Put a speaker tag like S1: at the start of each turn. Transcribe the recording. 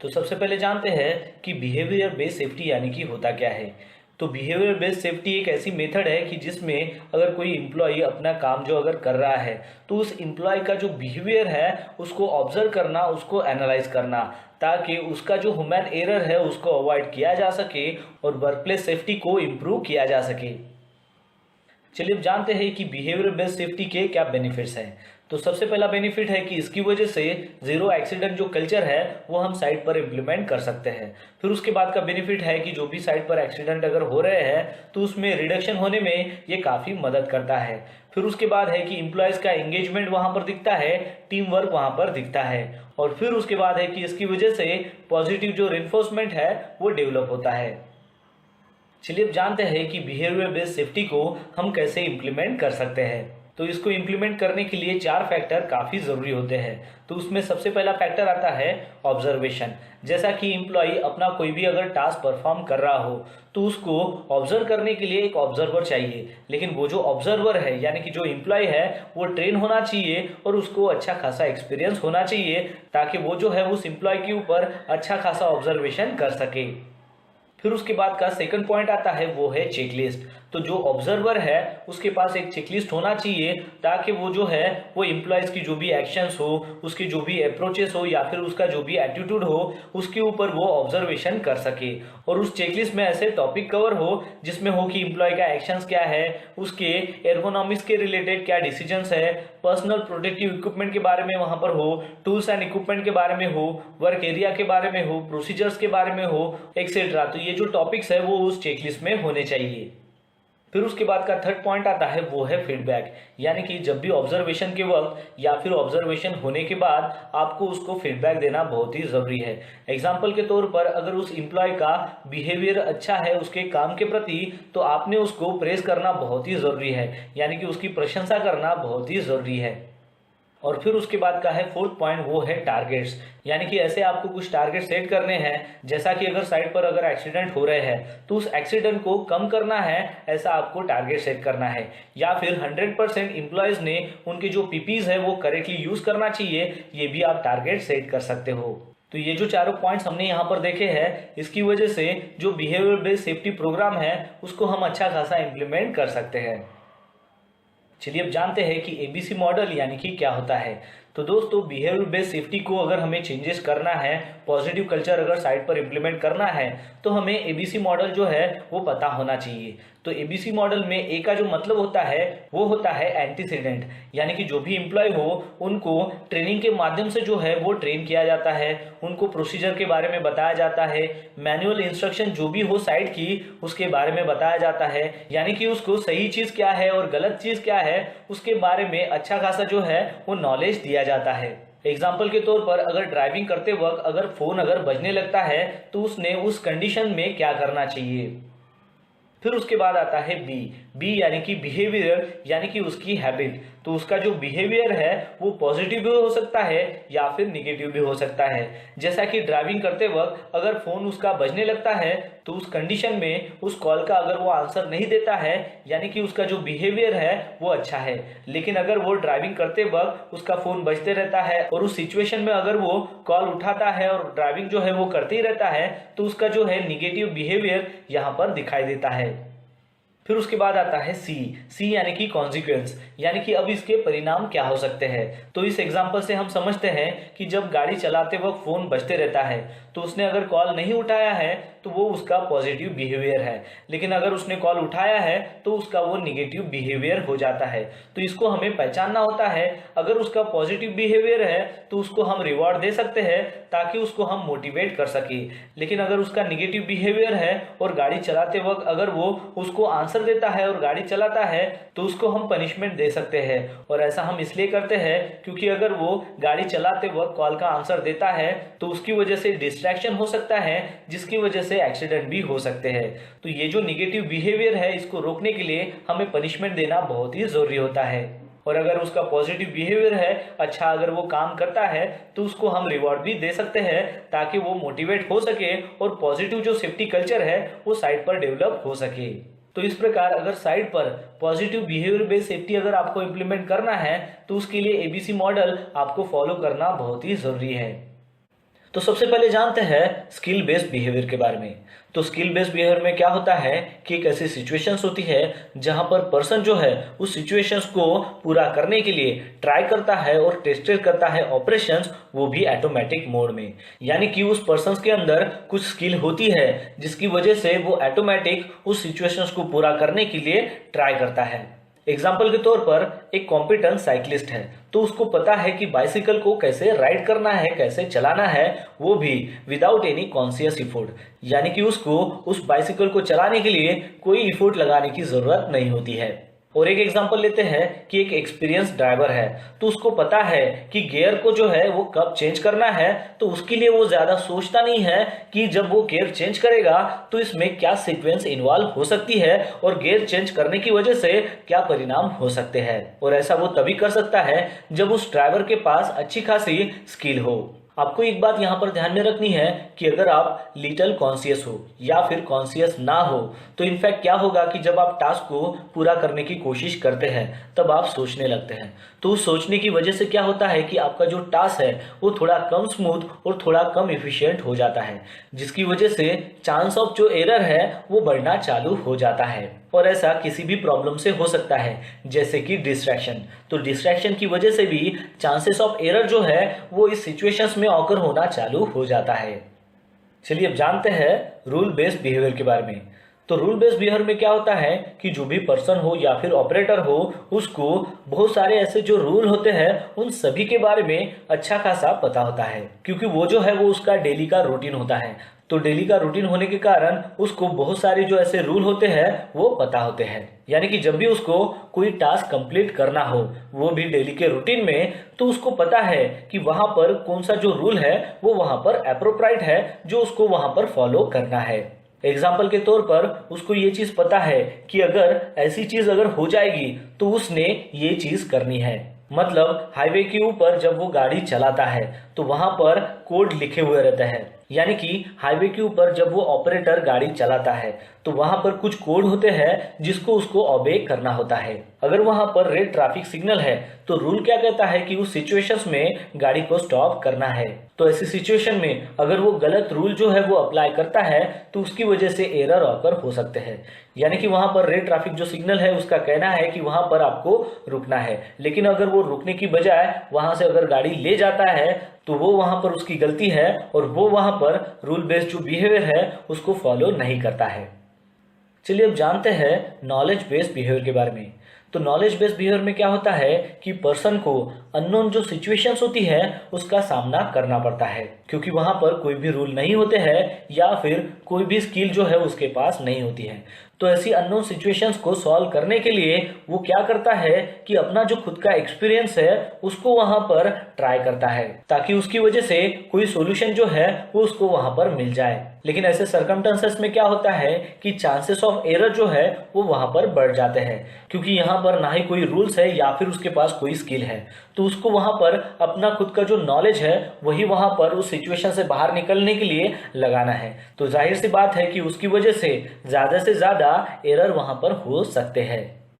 S1: तो सबसे पहले जानते हैं कि बिहेवियर बेस्ड सेफ्टी यानी कि होता क्या है। तो बिहेवियर बेस्ड सेफ्टी एक ऐसी मेथड है कि जिसमें अगर कोई इम्प्लॉय अपना काम जो अगर कर रहा है तो उस इम्प्लॉय का जो बिहेवियर है उसको ऑब्जर्व करना, उसको एनालाइज करना, ताकि उसका जो ह्यूमन एरर है उसको अवॉइड किया जा सके और वर्कप्लेस सेफ्टी को इम्प्रूव किया जा सके। चलिए अब जानते हैं कि बिहेवियर बेस्ड सेफ्टी के क्या बेनिफिट्स हैं। तो सबसे पहला बेनिफिट है कि इसकी वजह से जीरो एक्सीडेंट जो कल्चर है वो हम साइट पर इम्प्लीमेंट कर सकते हैं। फिर उसके बाद का बेनिफिट है कि जो भी साइट पर एक्सीडेंट अगर हो रहे हैं तो उसमें रिडक्शन होने में ये काफ़ी मदद करता है। फिर उसके बाद है कि इम्प्लॉयज़ का एंगेजमेंट वहाँ पर दिखता है, टीम वर्क वहाँ पर दिखता है। और फिर उसके बाद है कि इसकी वजह से पॉजिटिव जो रिइंफोर्समेंट है वो डेवलप होता है। चलिए अब जानते हैं कि बिहेवियर बेस्ड सेफ्टी को हम कैसे इम्प्लीमेंट कर सकते हैं। तो इसको इम्प्लीमेंट करने के लिए 4 फैक्टर काफ़ी ज़रूरी होते हैं। तो उसमें सबसे पहला फैक्टर आता है ऑब्जर्वेशन। जैसा कि इम्प्लॉय अपना कोई भी अगर टास्क परफॉर्म कर रहा हो तो उसको ऑब्जर्व करने के लिए एक ऑब्जर्वर चाहिए, लेकिन वो जो ऑब्जर्वर है यानी कि जो इम्प्लॉय है वो ट्रेन होना चाहिए और उसको अच्छा खासा एक्सपीरियंस होना चाहिए, ताकि वो जो है उस इम्प्लॉय के ऊपर अच्छा खासा ऑब्जर्वेशन कर सके। फिर उसके बाद का सेकंड पॉइंट आता है वो है चेकलिस्ट। तो जो ऑब्जर्वर है उसके पास एक चेकलिस्ट होना चाहिए, ताकि वो जो है वो एम्प्लॉयज़ की जो भी एक्शंस हो, उसकी जो भी अप्रोचेस हो या फिर उसका जो भी एटीट्यूड हो उसके ऊपर वो ऑब्जर्वेशन कर सके। और उस चेकलिस्ट में ऐसे टॉपिक कवर हो जिसमें हो कि एम्प्लॉय का एक्शंस क्या है, उसके एर्गोनॉमिक्स के रिलेटेड क्या डिसीजंस है, पर्सनल प्रोटेक्टिव इक्विपमेंट के बारे में वहाँ पर हो, टूल्स एंड इक्विपमेंट के बारे में हो, वर्क एरिया के बारे में हो, प्रोसीजर्स के बारे में हो, एक्सेट्रा। तो ये जो टॉपिक्स है वो उस चेकलिस्ट में होने चाहिए। फिर उसके बाद का थर्ड पॉइंट आता है वो है फीडबैक, यानी कि जब भी ऑब्जर्वेशन के वक्त या फिर ऑब्जर्वेशन होने के बाद आपको उसको फीडबैक देना बहुत ही ज़रूरी है। एग्जाम्पल के तौर पर अगर उस इम्प्लॉय का बिहेवियर अच्छा है उसके काम के प्रति तो आपने उसको प्रेज करना बहुत ही ज़रूरी है, यानी कि उसकी प्रशंसा करना बहुत ही ज़रूरी है। और फिर उसके बाद का है फोर्थ पॉइंट वो है टारगेट्स, यानी कि ऐसे आपको कुछ टारगेट सेट करने हैं, जैसा कि अगर साइट पर अगर एक्सीडेंट हो रहे हैं तो उस एक्सीडेंट को कम करना है, ऐसा आपको टारगेट सेट करना है। या फिर 100% एम्प्लॉयज़ ने उनके जो पीपीज है वो करेक्टली यूज़ करना चाहिए, ये भी आप टारगेट सेट कर सकते हो। तो ये जो चारों पॉइंट्स हमने यहाँ पर देखे हैं, इसकी वजह से जो बिहेवियर बेस्ड सेफ्टी प्रोग्राम है उसको हम अच्छा खासा इम्प्लीमेंट कर सकते हैं। चलिए अब जानते हैं कि एबीसी मॉडल यानी कि क्या होता है। तो दोस्तों बिहेवियर बेस्ड सेफ्टी को अगर हमें चेंजेस करना है, पॉजिटिव कल्चर अगर साइट पर इम्प्लीमेंट करना है तो हमें एबीसी मॉडल जो है वो पता होना चाहिए। तो एबीसी मॉडल में ए का जो मतलब होता है वो होता है एंटीसीडेंट, यानी कि जो भी एम्प्लॉय हो उनको ट्रेनिंग के माध्यम से जो है वो ट्रेन किया जाता है, उनको प्रोसीजर के बारे में बताया जाता है, मैनुअल इंस्ट्रक्शन जो भी हो साइट की उसके बारे में बताया जाता है, यानी कि उसको सही चीज़ क्या है और गलत चीज़ क्या है उसके बारे में अच्छा खासा जो है वो नॉलेज दिया जाता है। एग्जाम्पल के तौर पर अगर ड्राइविंग करते वक्त अगर फ़ोन अगर बजने लगता है तो उसने उस कंडीशन में क्या करना चाहिए। फिर उसके बाद आता है बी यानी कि बिहेवियर, यानी कि उसकी हैबिट। तो उसका जो बिहेवियर है वो पॉजिटिव भी हो सकता है या फिर निगेटिव भी हो सकता है। जैसा कि ड्राइविंग करते वक्त अगर फ़ोन उसका बजने लगता है तो उस कंडीशन में उस कॉल का अगर वो आंसर नहीं देता है, यानी कि उसका जो बिहेवियर है वो अच्छा है। लेकिन अगर वो ड्राइविंग करते वक्त उसका फ़ोन बजते रहता है और उस सिचुएशन में अगर वो कॉल उठाता है और ड्राइविंग जो है वो करते ही रहता है तो उसका जो है निगेटिव बिहेवियर यहाँ पर दिखाई देता है। फिर उसके बाद आता है सी यानी कि कॉन्सिक्वेंस, यानी कि अब इसके परिणाम क्या हो सकते हैं। तो इस एग्जांपल से हम समझते हैं कि जब गाड़ी चलाते वक्त फ़ोन बजते रहता है तो उसने अगर कॉल नहीं उठाया है तो वो उसका पॉजिटिव बिहेवियर है, लेकिन अगर उसने कॉल उठाया है तो उसका वो निगेटिव बिहेवियर हो जाता है। तो इसको हमें पहचानना होता है। अगर उसका पॉजिटिव बिहेवियर है तो उसको हम रिवॉर्ड दे सकते हैं ताकि उसको हम मोटिवेट कर सके, लेकिन अगर उसका निगेटिव बिहेवियर है और गाड़ी चलाते वक्त अगर वो उसको आंसर देता है और गाड़ी चलाता है तो उसको हम पनिशमेंट दे सकते हैं। और ऐसा हम इसलिए करते हैं क्योंकि अगर वो गाड़ी चलाते वक्त कॉल का आंसर देता है तो उसकी वजह से डिस्ट्रैक्शन हो सकता है, जिसकी वजह से एक्सीडेंट भी हो सकते हैं। तो ये जो निगेटिव बिहेवियर है इसको रोकने के लिए हमें पनिशमेंट देना बहुत ही जरूरी होता है। और अगर उसका पॉजिटिव बिहेवियर है, अच्छा अगर वो काम करता है तो उसको हम रिवॉर्ड भी दे सकते हैं ताकि वो मोटिवेट हो सके और पॉजिटिव जो सेफ्टी कल्चर है वो साइट पर डेवलप हो सके। तो इस प्रकार अगर साइट पर पॉजिटिव बिहेवियर बेस्ड सेफ्टी अगर आपको इम्प्लीमेंट करना है तो उसके लिए एबीसी मॉडल आपको फॉलो करना बहुत ही जरूरी है। तो सबसे पहले जानते हैं स्किल बेस्ड बिहेवियर के बारे में। तो स्किल बेस्ड बिहेवियर में क्या होता है कि एक ऐसी सिचुएशंस होती है जहां पर पर्सन जो है उस सिचुएशंस को पूरा करने के लिए ट्राई करता है और टेस्टेड करता है ऑपरेशंस, वो भी ऑटोमेटिक मोड में। यानी कि उस पर्सन के अंदर कुछ स्किल होती है जिसकी वजह से वो ऑटोमेटिक उस सिचुएशंस को पूरा करने के लिए ट्राई करता है। एग्जाम्पल के तौर पर एक कॉम्पिटेंट साइकिलिस्ट है, तो उसको पता है कि बाइसिकल को कैसे राइड करना है, कैसे चलाना है, वो भी विदाउट एनी कॉन्शियस इफोर्ट। यानी कि उसको उस बाइसिकल को चलाने के लिए कोई इफोर्ट लगाने की जरूरत नहीं होती है। और एक एग्जांपल लेते हैं कि एक एक्सपीरियंस ड्राइवर है, तो उसको पता है कि गियर को जो है वो कब चेंज करना है, तो उसके लिए वो ज्यादा सोचता नहीं है कि जब वो गियर चेंज करेगा तो इसमें क्या सीक्वेंस इन्वॉल्व हो सकती है और गियर चेंज करने की वजह से क्या परिणाम हो सकते हैं। और ऐसा वो तभी कर सकता है जब उस ड्राइवर के पास अच्छी खासी स्किल हो। आपको एक बात यहाँ पर ध्यान में रखनी है कि अगर आप लिटिल कॉन्शियस हो या फिर कॉन्शियस ना हो, तो इनफैक्ट क्या होगा कि जब आप टास्क को पूरा करने की कोशिश करते हैं तब आप सोचने लगते हैं। तो उस सोचने की वजह से क्या होता है कि आपका जो टास्क है वो थोड़ा कम स्मूथ और थोड़ा कम इफिशियंट हो जाता है, जिसकी वजह से चांस ऑफ जो एरर है वो बढ़ना चालू हो जाता है। और ऐसा किसी भी प्रॉब्लम से हो सकता है, जैसे कि डिस्ट्रैक्शन। तो डिस्ट्रैक्शन की वजह से भी चांसेस ऑफ एरर जो है वो इस सिचुएशंस में ऑकर होना चालू हो जाता है। चलिए अब जानते हैं रूल बेस्ड बिहेवियर के बारे में। तो रूल बेस्ड बिहेवियर में क्या होता है कि जो भी पर्सन हो या फिर ऑपरेटर हो, उसको बहुत सारे ऐसे जो रूल होते हैं उन सभी के बारे में अच्छा खासा पता होता है, क्योंकि वो जो है वो उसका डेली का रूटीन होता है। तो डेली का रूटीन होने के कारण उसको बहुत सारे जो ऐसे रूल होते हैं वो पता होते हैं। यानी कि जब भी उसको कोई टास्क कंप्लीट करना हो, वो भी डेली के रूटीन में, तो उसको पता है कि वहां पर कौन सा जो रूल है वो वहां पर एप्रोप्राइट है, जो उसको वहां पर फॉलो करना है। एग्जाम्पल के तौर पर उसको ये चीज पता है कि अगर ऐसी चीज अगर हो जाएगी तो उसने ये चीज करनी है। मतलब हाईवे के ऊपर जब वो गाड़ी चलाता है तो वहां पर कोड लिखे हुए रहते हैं। यानी कि हाईवे के ऊपर जब वो ऑपरेटर गाड़ी चलाता है तो वहां पर कुछ कोड होते हैं जिसको उसको ओबे करना होता है। अगर वहां पर रेड ट्रैफिक सिग्नल है तो रूल क्या कहता है कि उस सिचुएशंस में गाड़ी को स्टॉप करना है। तो ऐसी सिचुएशन में अगर वो गलत रूल जो है वो अप्लाई करता है तो उसकी वजह से एरर ऑकर हो सकते हैं। यानी कि वहां पर रेड ट्रैफिक जो सिग्नल है उसका कहना है कि वहां पर आपको रुकना है, लेकिन अगर वो रुकने की बजाय वहां से अगर गाड़ी ले जाता है तो वो वहां पर उसकी गलती है और वो वहां पर रूल बेस्ड जो बिहेवियर है उसको फॉलो नहीं करता है। चलिए अब जानते हैं नॉलेज बेस्ड बिहेवियर के बारे में। तो नॉलेज बेस्ड बिहेवियर में क्या होता है कि पर्सन को अननोन जो सिचुएशंस होती है उसका सामना करना पड़ता है, क्योंकि वहां पर कोई भी रूल नहीं होते हैं या फिर कोई भी स्किल जो है उसके पास नहीं होती है। तो ऐसी अननोन सिचुएशंस को सॉल्व करने के लिए वो क्या करता है कि अपना जो खुद का एक्सपीरियंस है उसको वहां पर ट्राई करता है, ताकि उसकी वजह से कोई सॉल्यूशन जो है वो उसको वहां पर मिल जाए। लेकिन ऐसे सर्कमस्टेंसेस में क्या होता है कि चांसेस ऑफ एरर जो है वो वहां पर बढ़ जाते हैं, क्योंकि यहाँ पर ना ही कोई रूल्स है या फिर उसके पास कोई स्किल है। तो उसको वहां पर अपना खुद का जो नॉलेज है वही वहां पर उस सिचुएशन से बाहर निकलने के लिए लगाना है। तो जाहिर सी बात है कि उसकी वजह से ज्यादा एरर वहां पर हो सकते हैं।